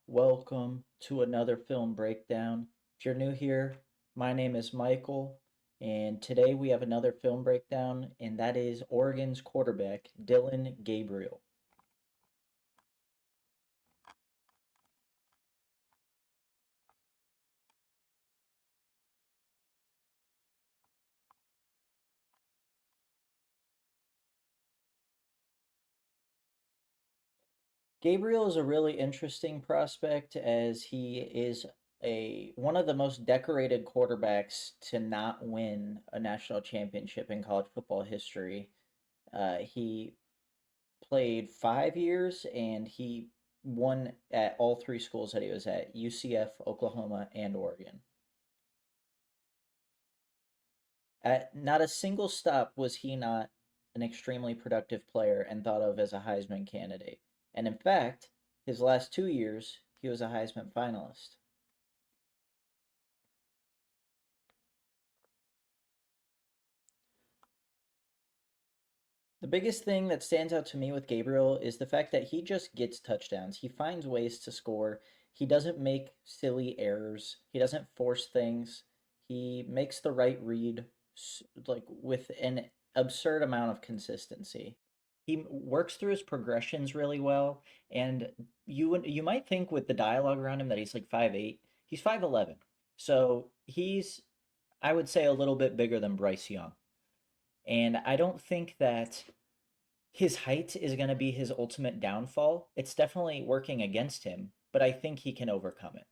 Welcome to another film breakdown. If you're new here, my name is Michael, and today we have another film breakdown, and that is Oregon's quarterback, Dillon Gabriel. Gabriel is a really interesting prospect as he is a one of the most decorated quarterbacks to not win a national championship in college football history. He played 5 years and he won at all three schools that he was at: UCF, Oklahoma, and Oregon. At not a single stop was he not an extremely productive player and thought of as a Heisman candidate. And in fact, his last 2 years, he was a Heisman finalist. The biggest thing that stands out to me with Gabriel is the fact that he just gets touchdowns. He finds ways to score. He doesn't make silly errors. He doesn't force things. He makes the right read like with an absurd amount of consistency. He works through his progressions really well, and you might think with the dialogue around him that he's like 5'8". He's 5'11". So he's, I would say, a little bit bigger than Bryce Young. And I don't think that his height is going to be his ultimate downfall. It's definitely working against him, but I think he can overcome it.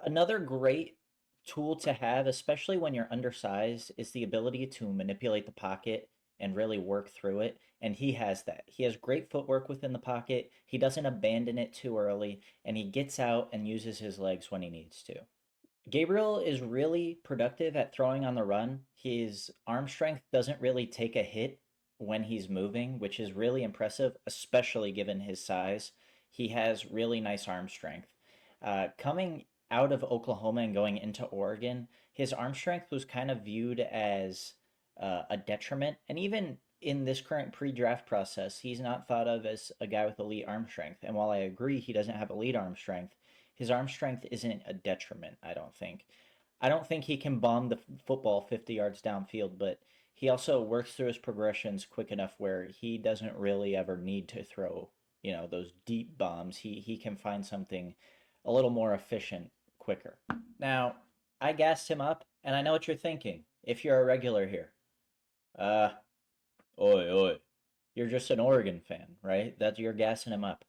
Another great tool to have, especially when you're undersized, is the ability to manipulate the pocket and really work through it. And he has that. He has great footwork within the pocket. He doesn't abandon it too early, and he gets out and uses his legs when he needs to. Gabriel is really productive at throwing on the run. His arm strength doesn't really take a hit when he's moving, which is really impressive, especially given his size. He has really nice arm strength. Coming out of Oklahoma and going into Oregon, his arm strength was kind of viewed as a detriment. And even in this current pre draft process, he's not thought of as a guy with elite arm strength. And while I agree he doesn't have elite arm strength, his arm strength isn't a detriment, I don't think. I don't think he can bomb the football 50 yards downfield, but he also works through his progressions quick enough where he doesn't really ever need to throw, those deep bombs. He can find something a little more efficient quicker. Now, I gassed him up, and I know what you're thinking if you're a regular here. Uh, oi, oi. You're just an Oregon fan, right? That you're gassing him up.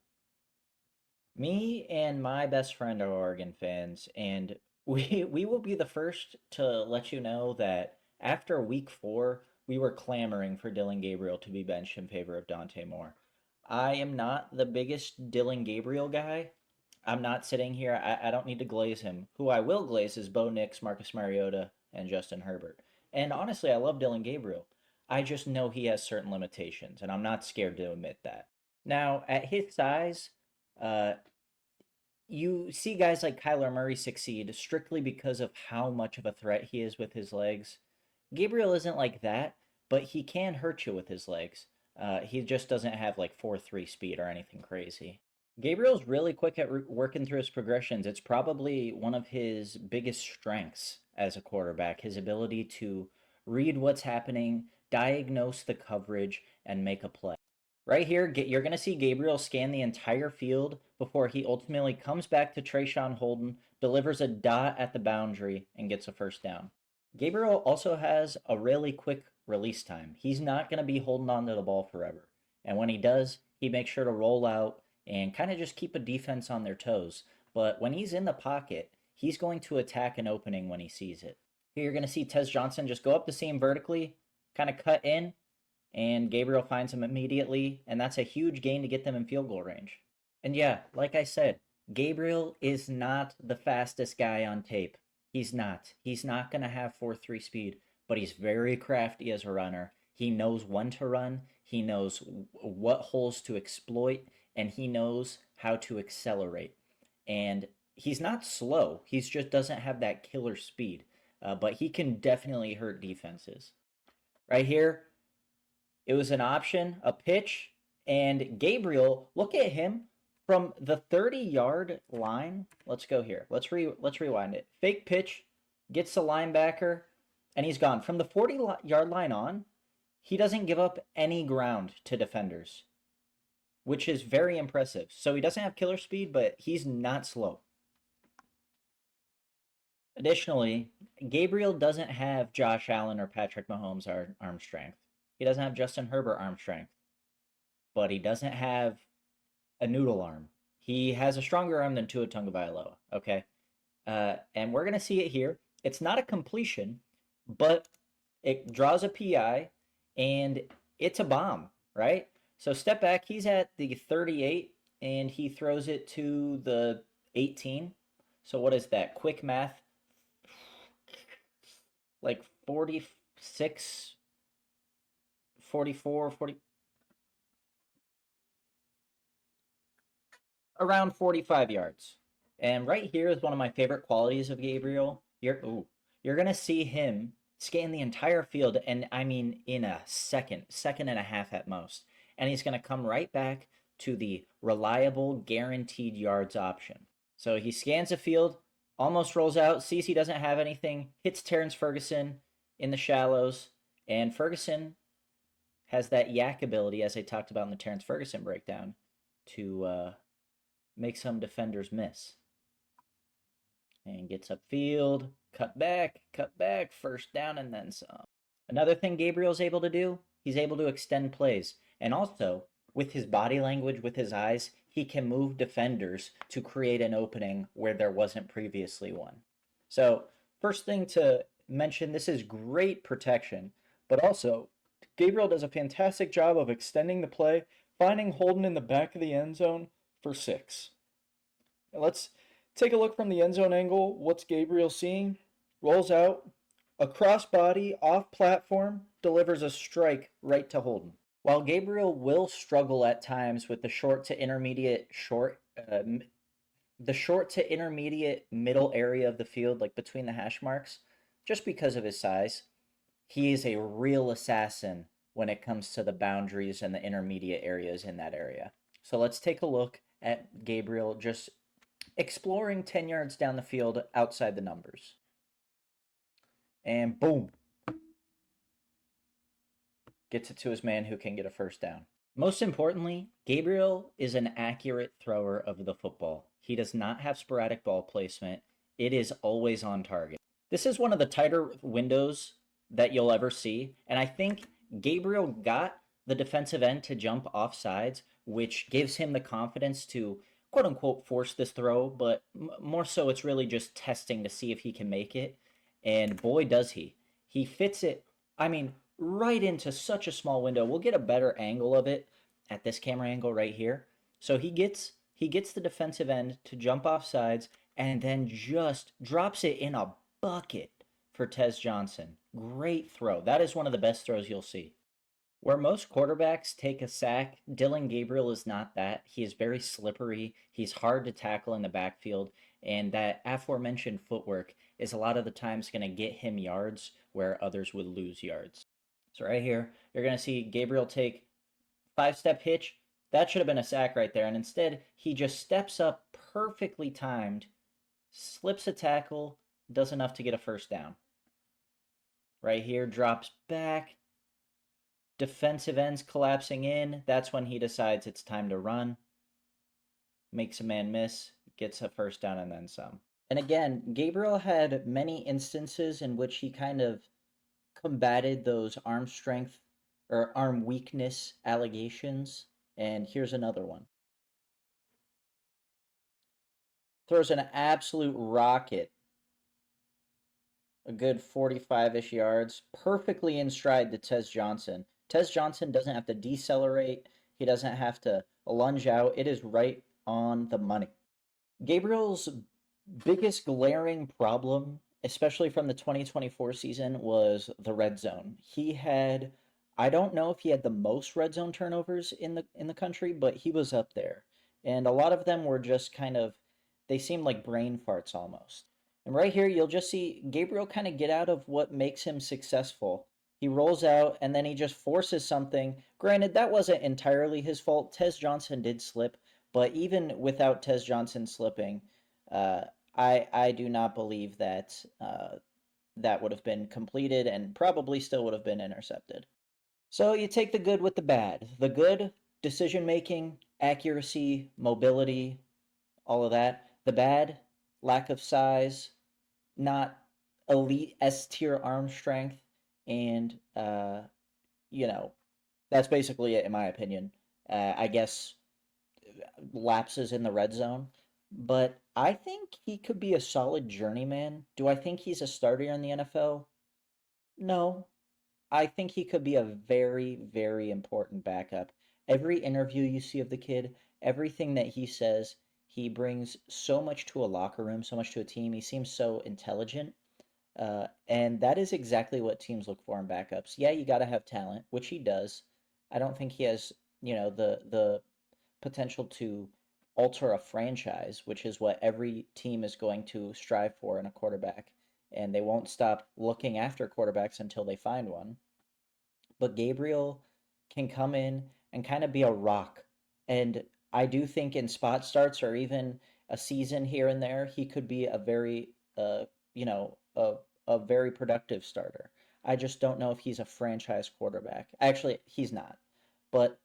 Me and my best friend are Oregon fans, and we will be the first to let you know that after week 4, we were clamoring for Dillon Gabriel to be benched in favor of Dante Moore. I am not the biggest Dillon Gabriel guy. I'm not sitting here. I don't need to glaze him. Who I will glaze is Bo Nix, Marcus Mariota, and Justin Herbert. And honestly, I love Dillon Gabriel. I just know he has certain limitations, and I'm not scared to admit that. Now, at his size, uh, you see guys like Kyler Murray succeed strictly because of how much of a threat he is with his legs. Gabriel isn't like that, but he can hurt you with his legs. He just doesn't have like 4.3 speed or anything crazy. Gabriel's really quick at working through his progressions. It's probably one of his biggest strengths as a quarterback, his ability to read what's happening, diagnose the coverage, and make a play. Right here, you're going to see Gabriel scan the entire field before he ultimately comes back to Trayshawn Holden, delivers a dot at the boundary, and gets a first down. Gabriel also has a really quick release time. He's not going to be holding on to the ball forever. And when he does, he makes sure to roll out and kind of just keep a defense on their toes. But when he's in the pocket, he's going to attack an opening when he sees it. Here you're going to see Tez Johnson just go up the seam vertically, kind of cut in, and Gabriel finds him immediately, and that's a huge gain to get them in field goal range. And yeah, like I said, Gabriel is not the fastest guy on tape. He's not. He's not going to have 4.3 speed, but he's very crafty as a runner. He knows when to run, he knows what holes to exploit, and he knows how to accelerate. And he's not slow, he just doesn't have that killer speed, but he can definitely hurt defenses. Right here, it was an option, a pitch, and Gabriel, look at him, From the 30-yard line, let's go here. Let's rewind it. Fake pitch, gets the linebacker, and he's gone. From the 40-yard line on, he doesn't give up any ground to defenders, which is very impressive. So he doesn't have killer speed, but he's not slow. Additionally, Gabriel doesn't have Josh Allen or Patrick Mahomes' arm strength. He doesn't have Justin Herbert arm strength, but he doesn't have a noodle arm. He has a stronger arm than Tua Tagovailoa, okay? And we're going to see it here. It's not a completion, but it draws a PI, and it's a bomb, right? So step back. He's at the 38, and he throws it to the 18. So what is that? Quick math. Like 46, 44, 40. Around 45 yards. And right here is one of my favorite qualities of Gabriel. You're going to see him scan the entire field, and I mean in a second and a half at most. And he's going to come right back to the reliable, guaranteed yards option. So he scans the field, almost rolls out, sees he doesn't have anything, hits Terrence Ferguson in the shallows, and Ferguson has that yak ability, as I talked about in the Terrence Ferguson breakdown, to make some defenders miss. And gets upfield, cut back, first down, and then some. Another thing Gabriel's able to do, he's able to extend plays. And also, with his body language, with his eyes, he can move defenders to create an opening where there wasn't previously one. So, first thing to mention, this is great protection, but also, Gabriel does a fantastic job of extending the play, finding Holden in the back of the end zone for 6. Let's take a look from the end zone angle. What's Gabriel seeing? Rolls out, a crossbody off platform, delivers a strike right to Holden. While Gabriel will struggle at times with the short to intermediate middle area of the field, like between the hash marks, just because of his size, he is a real assassin when it comes to the boundaries and the intermediate areas in that area. So let's take a look at Gabriel just exploring 10 yards down the field outside the numbers. And boom. Gets it to his man who can get a first down. Most importantly, Gabriel is an accurate thrower of the football. He does not have sporadic ball placement. It is always on target. This is one of the tighter windows that you'll ever see, and I think Gabriel got the defensive end to jump off sides, which gives him the confidence to quote-unquote force this throw, but more so it's really just testing to see if he can make it, and boy does he. He fits it, right into such a small window. We'll get a better angle of it at this camera angle right here. So he gets the defensive end to jump off sides and then just drops it in a bucket for Tez Johnson. Great throw. That is one of the best throws you'll see. Where most quarterbacks take a sack, Dillon Gabriel is not that. He is very slippery. He's hard to tackle in the backfield, and that aforementioned footwork is a lot of the times going to get him yards where others would lose yards. So right here, you're going to see Gabriel take 5-step hitch. That should have been a sack right there, and instead, he just steps up perfectly timed, slips a tackle, does enough to get a first down. Right here, drops back. Defensive ends collapsing in. That's when he decides it's time to run. Makes a man miss. Gets a first down and then some. And again, Gabriel had many instances in which he kind of combated those arm strength or arm weakness allegations. And here's another one. Throws an absolute rocket. A good 45-ish yards. Perfectly in stride to Tez Johnson. Tez Johnson doesn't have to decelerate. He doesn't have to lunge out. It is right on the money. Gabriel's biggest glaring problem, especially from the 2024 season, was the red zone. He had, I don't know if he had the most red zone turnovers in the country, but he was up there. And a lot of them were just kind of, they seemed like brain farts almost. And right here, you'll just see Gabriel kind of get out of what makes him successful. He rolls out, and then he just forces something. Granted, that wasn't entirely his fault. Tez Johnson did slip, But even without Tez Johnson slipping, uh, I do not believe that that would have been completed and probably still would have been intercepted. So you take the good with the bad. The good, decision making, accuracy, mobility, all of that. The bad, lack of size, not elite S tier arm strength, and you know, that's basically it in my opinion. I guess lapses in the red zone, but I think he could be a solid journeyman. Do I think he's a starter in the NFL? No, I think he could be a very, very important backup. Every interview you see of the kid, everything that he says, he brings so much to a locker room, so much to a team. He seems so intelligent. And that is exactly what teams look for in backups. Yeah, you got to have talent, which he does. I don't think he has, the potential to alter a franchise, which is what every team is going to strive for in a quarterback. And they won't stop looking after quarterbacks until they find one. But Gabriel can come in and kind of be a rock. And I do think in spot starts or even a season here and there, he could be a very, you know, a very productive starter. I just don't know if he's a franchise quarterback. Actually, he's not, but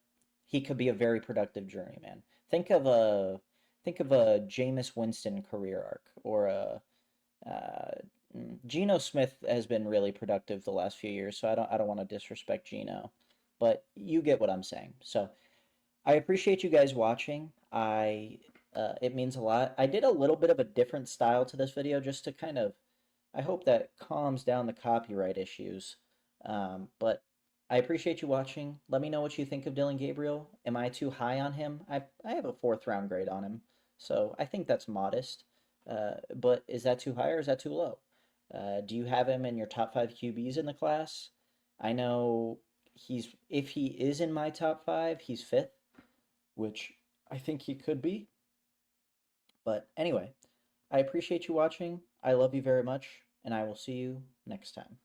he could be a very productive journeyman. Think of a Jameis Winston career arc or a uh, Geno Smith has been really productive the last few years, so I don't want to disrespect Geno, but you get what I'm saying. So I appreciate you guys watching. It means a lot. I did a little bit of a different style to this video just to kind of I hope that calms down the copyright issues. But I appreciate you watching. Let me know what you think of Dillon Gabriel. Am I too high on him? I have a fourth round grade on him, so I think that's modest. But is that too high or is that too low? Do you have him in your top five QBs in the class? I know if he is in my top five, he's fifth, which I think he could be. But anyway, I appreciate you watching. I love you very much, and I will see you next time.